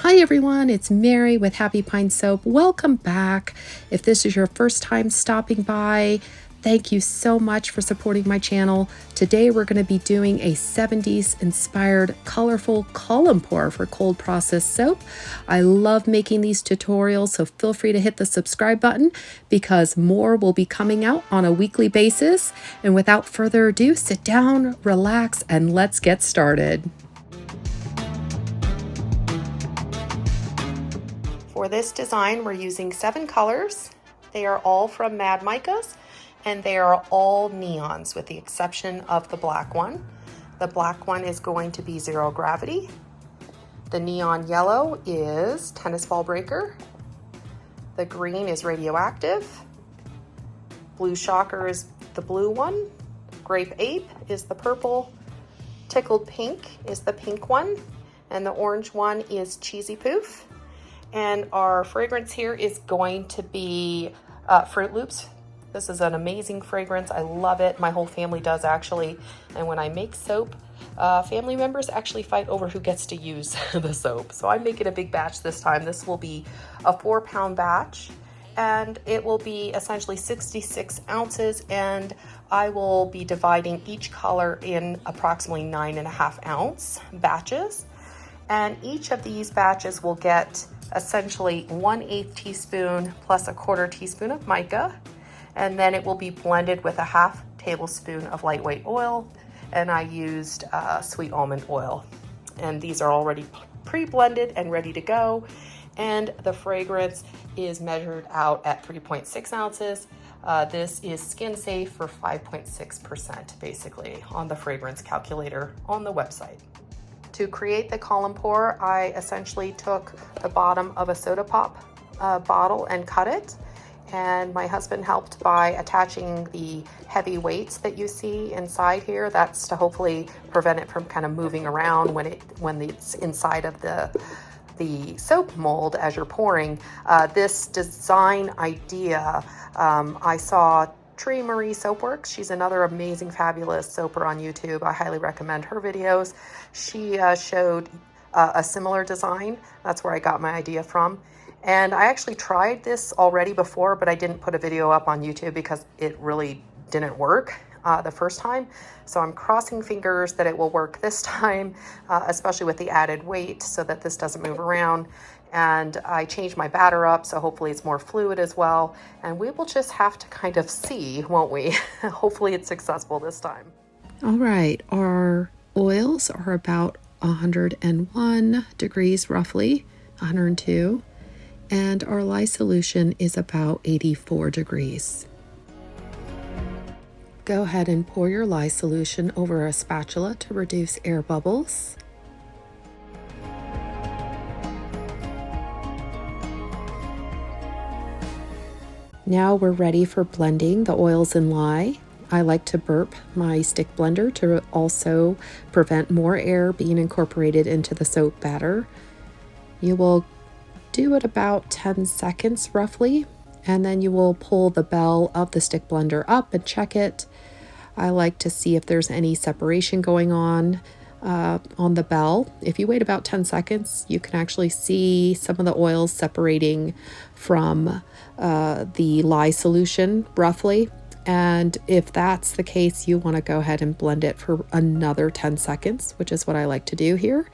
Hi everyone, it's Mary with Happy Pine Soap. Welcome back. If this is your first time stopping by, thank you so much for supporting my channel. Today we're going to be doing a 70s inspired colorful column pour for cold process soap. I love making these tutorials, so feel free to hit the subscribe button because more will be coming out on a weekly basis. And without further ado, sit down, relax, and let's get started. For this design, we're using 7 colors. They are all from Mad Micas, and they are all neons with the exception of the black one. The black one is going to be Zero Gravity. The neon yellow is Tennis Ball Breaker. The green is Radioactive. Blue Shocker is the blue one. Grape Ape is the purple. Tickled Pink is the pink one. And the orange one is Cheesy Poof. And our fragrance here is going to be Fruit Loops. This is an amazing fragrance. I love it. My whole family does actually. And when I make soap, family members actually fight over who gets to use the soap. So I'm making a big batch this time. This will be a 4-pound batch and it will be essentially 66 ounces. And I will be dividing each color in approximately 9.5 ounce batches. And each of these batches will get essentially 1/8 teaspoon plus 1/4 teaspoon of mica, and then it will be blended with a 1/2 tablespoon of lightweight oil, and I used sweet almond oil. And these are already pre-blended and ready to go, and the fragrance is measured out at 3.6 ounces. This is skin safe for 5.6% basically on the fragrance calculator on the website. To create the column pour, I essentially took the bottom of a soda pop bottle and cut it. And my husband helped by attaching the heavy weights that you see inside here. That's to hopefully prevent it from kind of moving around when it's inside of the soap mold as you're pouring. This design idea, I saw Tree Marie Soapworks. She's another amazing, fabulous soaper on YouTube. I highly recommend her videos. She showed a similar design. That's where I got my idea from. And I actually tried this already before, but I didn't put a video up on YouTube because it really didn't work the first time. So I'm crossing fingers that it will work this time, especially with the added weight so that this doesn't move around. And I changed my batter up, so hopefully it's more fluid as well. And we will just have to kind of see, won't we? Hopefully it's successful this time. All right, our oils are about 101 degrees roughly, 102. And our lye solution is about 84 degrees. Go ahead and pour your lye solution over a spatula to reduce air bubbles. Now we're ready for blending the oils and lye. I like to burp my stick blender to also prevent more air being incorporated into the soap batter. You will do it about 10 seconds roughly, and then you will pull the bell of the stick blender up and check it. I like to see if there's any separation going on the bell. If you wait about 10 seconds, you can actually see some of the oils separating from the lye solution roughly. And if that's the case, you want to go ahead and blend it for another 10 seconds, which is what I like to do here.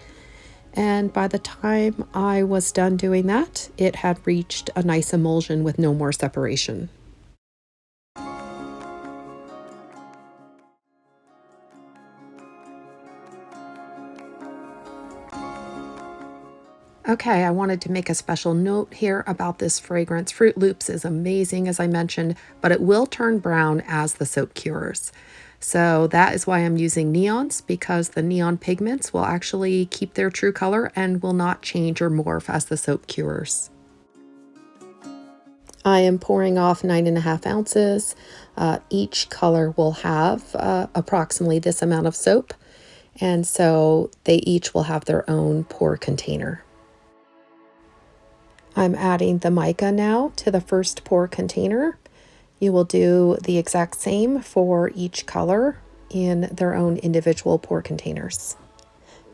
And by the time I was done doing that, it had reached a nice emulsion with no more separation. Okay, I wanted to make a special note here about this fragrance. Fruit Loops is amazing, as I mentioned, but it will turn brown as the soap cures. So that is why I'm using neons, because the neon pigments will actually keep their true color and will not change or morph as the soap cures. I am pouring off 9.5 ounces. Each color will have approximately this amount of soap, and so they each will have their own pour container. I'm adding the mica now to the first pour container. You will do the exact same for each color in their own individual pour containers.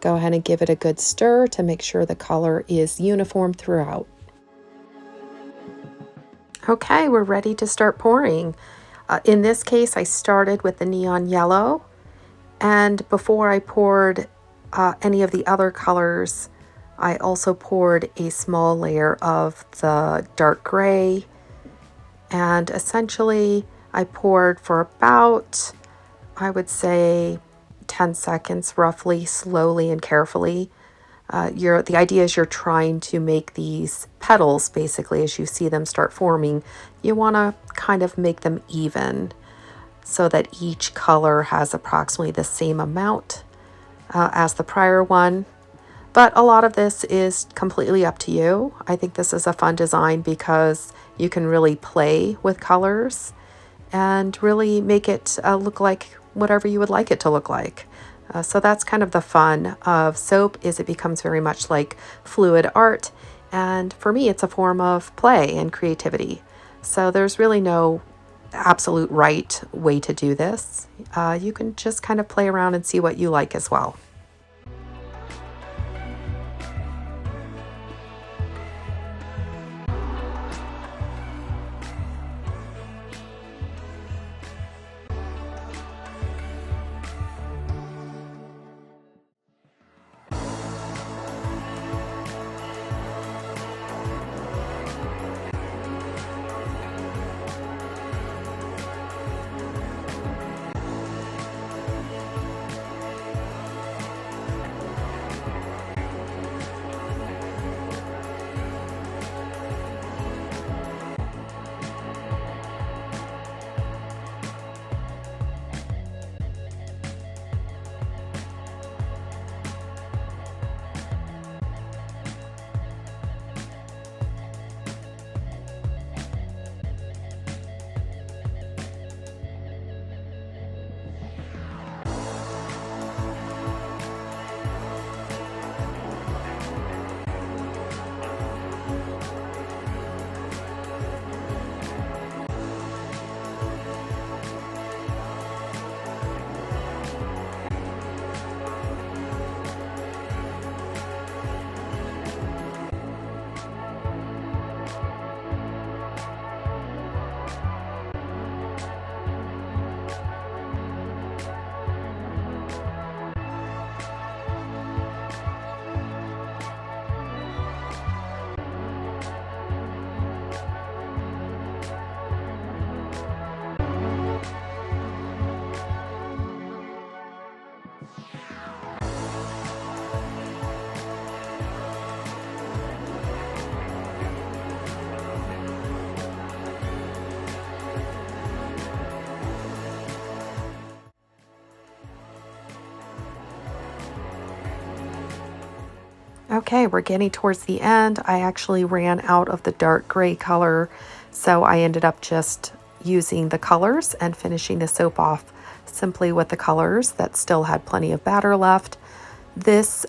Go ahead and give it a good stir to make sure the color is uniform throughout. Okay, we're ready to start pouring. In this case, I started with the neon yellow, and before I poured any of the other colors, I also poured a small layer of the dark gray, and essentially I poured for about, I would say, 10 seconds roughly, slowly and carefully. The idea is you're trying to make these petals, basically, as you see them start forming, you want to kind of make them even so that each color has approximately the same amount as the prior one. But a lot of this is completely up to you. I think this is a fun design because you can really play with colors and really make it look like whatever you would like it to look like. So that's kind of the fun of soap, is it becomes very much like fluid art. And for me, it's a form of play and creativity. So there's really no absolute right way to do this. You can just kind of play around and see what you like as well. Okay, we're getting towards the end. I actually ran out of the dark gray color, so I ended up just using the colors and finishing the soap off simply with the colors that still had plenty of batter left. This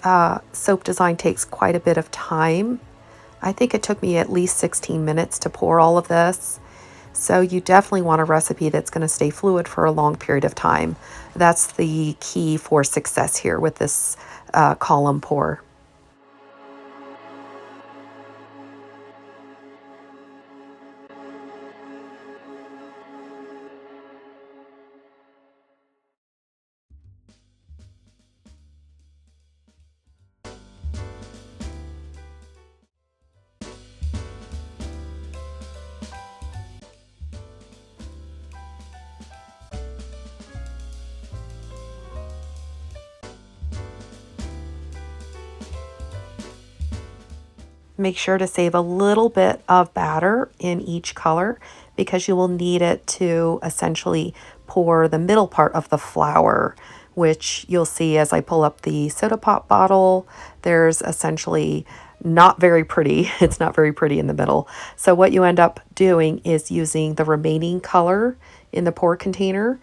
soap design takes quite a bit of time. I think it took me at least 16 minutes to pour all of this. So you definitely want a recipe that's going to stay fluid for a long period of time. That's the key for success here with this column pour. Make sure to save a little bit of batter in each color because you will need it to essentially pour the middle part of the flower, which you'll see as I pull up the soda pop bottle. There's essentially not very pretty. It's not very pretty in the middle. So what you end up doing is using the remaining color in the pour container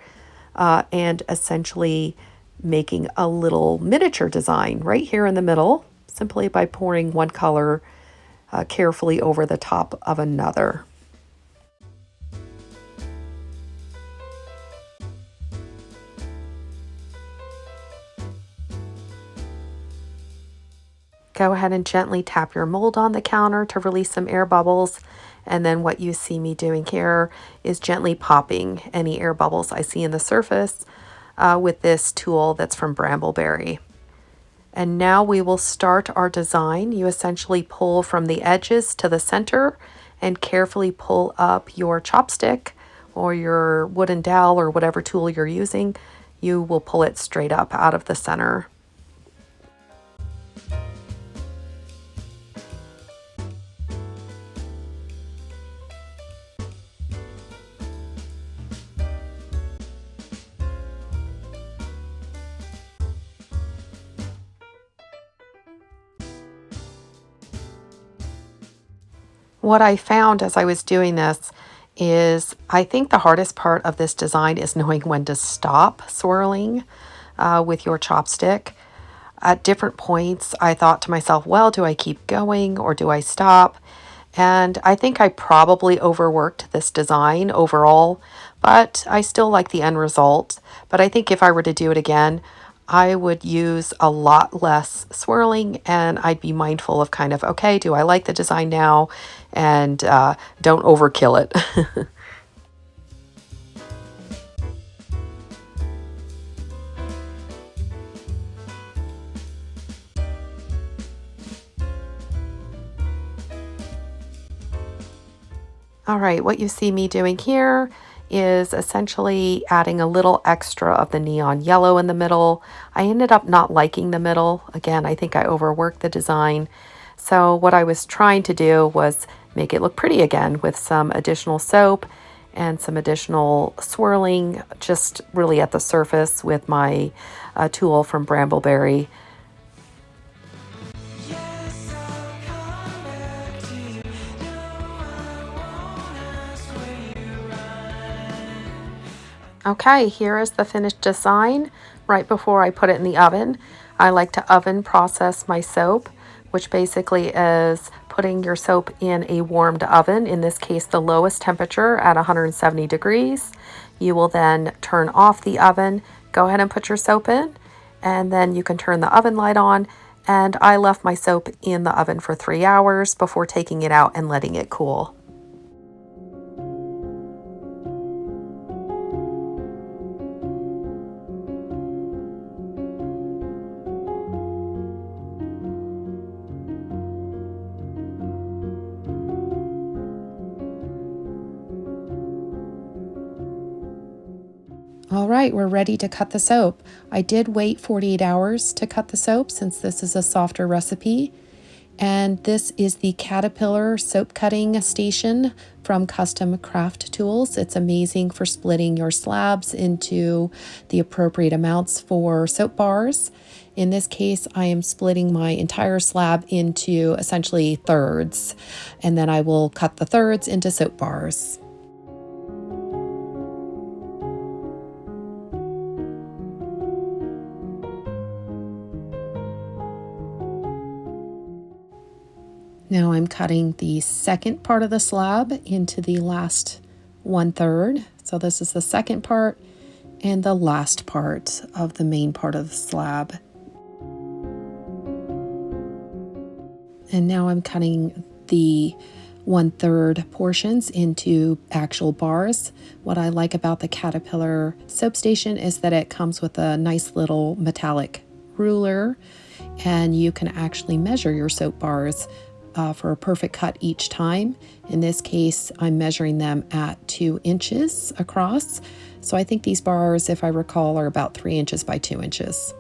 and essentially making a little miniature design right here in the middle simply by pouring one color carefully over the top of another. Go ahead and gently tap your mold on the counter to release some air bubbles. And then what you see me doing here is gently popping any air bubbles I see in the surface with this tool that's from Brambleberry. And now we will start our design. You essentially pull from the edges to the center and carefully pull up your chopstick or your wooden dowel or whatever tool you're using. You will pull it straight up out of the center. What I found as I was doing this is I think the hardest part of this design is knowing when to stop swirling with your chopstick. At different points, I thought to myself, well, do I keep going or do I stop? And I think I probably overworked this design overall, but I still like the end result. But I think if I were to do it again, I would use a lot less swirling and I'd be mindful of kind of, okay, do I like the design now? And don't overkill it. All right, what you see me doing here is essentially adding a little extra of the neon yellow in the middle. I ended up not liking the middle. Again, I think I overworked the design. So what I was trying to do was make it look pretty again with some additional soap and some additional swirling just really at the surface with my tool from Brambleberry. Okay, here is the finished design right before I put it in the oven. I like to oven process my soap, which basically is putting your soap in a warmed oven, in this case the lowest temperature at 170 degrees. You will then turn off the oven, go ahead and put your soap in, and then you can turn the oven light on. And I left my soap in the oven for 3 hours before taking it out and letting it cool. All right, we're ready to cut the soap. I did wait 48 hours to cut the soap since this is a softer recipe. And this is the Caterpillar soap cutting station from Custom Craft Tools. It's amazing for splitting your slabs into the appropriate amounts for soap bars. In this case, I am splitting my entire slab into essentially thirds, and then I will cut the thirds into soap bars. Now I'm cutting the second part of the slab into the last 1/3. So this is the second part and the last part of the main part of the slab. And now I'm cutting the 1/3 portions into actual bars. What I like about the Caterpillar soap station is that it comes with a nice little metallic ruler, and you can actually measure your soap bars for a perfect cut each time. In this case, I'm measuring them at 2 inches across. So I think these bars, if I recall, are about 3 inches by 2 inches.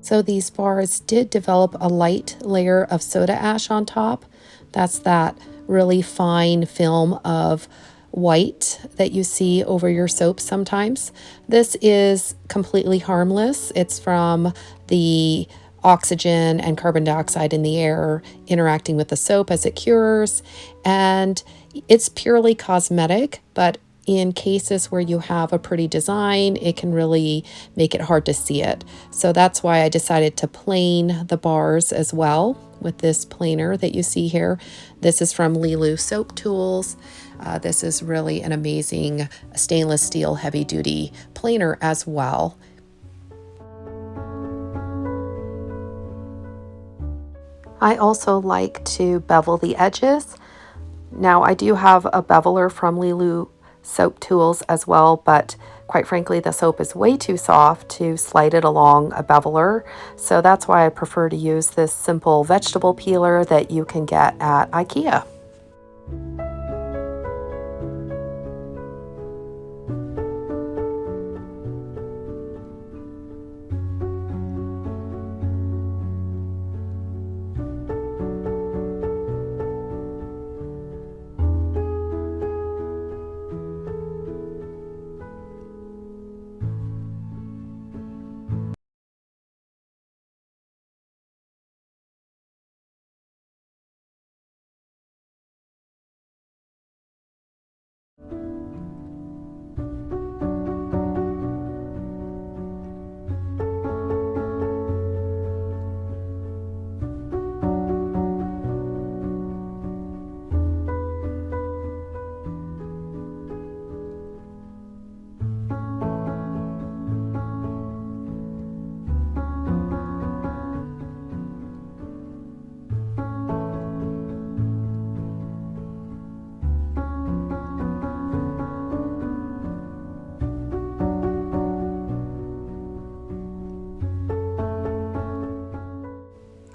So these bars did develop a light layer of soda ash on top. That's that really fine film of white that you see over your soap sometimes. This is completely harmless. It's from the oxygen and carbon dioxide in the air interacting with the soap as it cures, and it's purely cosmetic, but in cases where you have a pretty design, it can really make it hard to see it. So that's why I decided to plane the bars as well with this planer that you see here. This is from Lilu Soap Tools. This is really an amazing stainless steel heavy duty planer as well. I also like to bevel the edges. Now I do have a beveler from Lilu Soap Tools as well, but quite frankly the soap is way too soft to slide it along a beveler, so that's why I prefer to use this simple vegetable peeler that you can get at IKEA.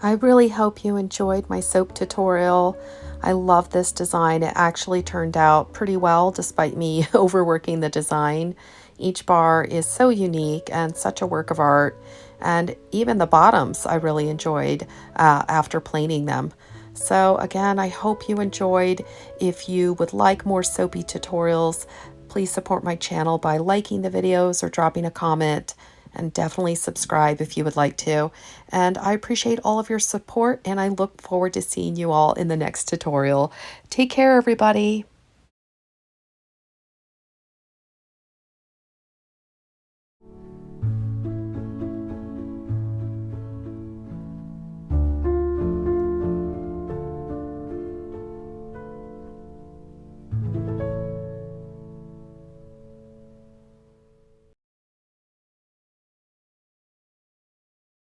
I really hope you enjoyed my soap tutorial. I love this design. It actually turned out pretty well despite me overworking the design. Each bar is so unique and such a work of art. And even the bottoms I really enjoyed after planing them. So again, I hope you enjoyed. If you would like more soapy tutorials, please support my channel by liking the videos or dropping a comment. And definitely subscribe if you would like to. And I appreciate all of your support, and I look forward to seeing you all in the next tutorial. Take care, everybody.